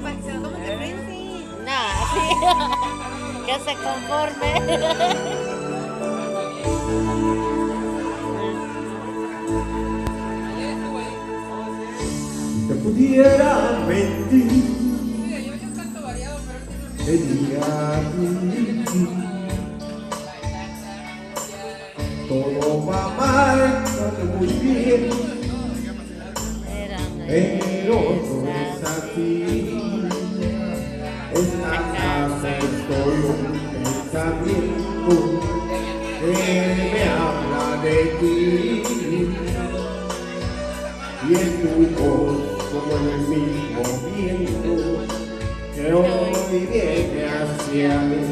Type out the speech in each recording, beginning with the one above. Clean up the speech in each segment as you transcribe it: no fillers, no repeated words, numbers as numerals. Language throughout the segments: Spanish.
para que se lo tomen de frente. Nah, sí. Que se conforme. Si te pudiera mentir, sería todo va mal, todo muy bien, pero no es así. Esta casa es todo un pensamiento que me habla de ti, y en tu voz como en el mismo viento que hoy viene hacia mí.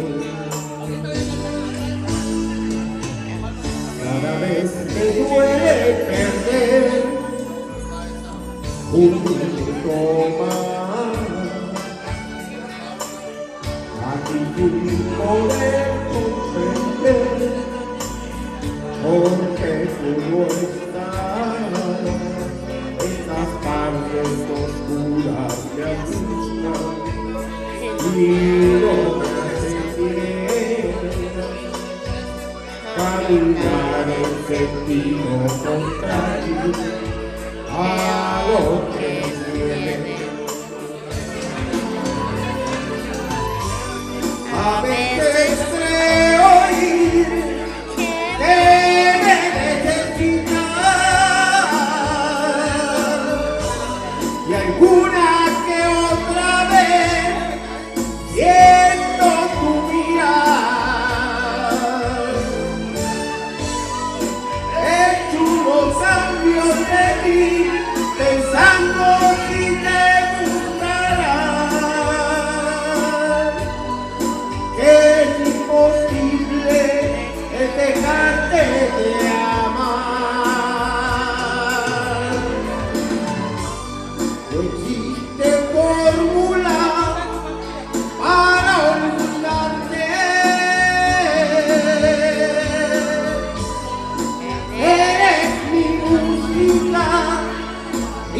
Cada vez me duele perder un minuto más, aquí sin poder comprender porque tú no estás. Estas partes oscuras me asustan y no me hacen bien caminar en sentido contrario a lo que viene. A veces creo ir que me necesitas, y alguna que otra vez siento tu mirar. He hecho unos cambios de ti pensando si te gustará, que es imposible dejarte de amar. No existe fórmula para olvidarte. Eres mi música y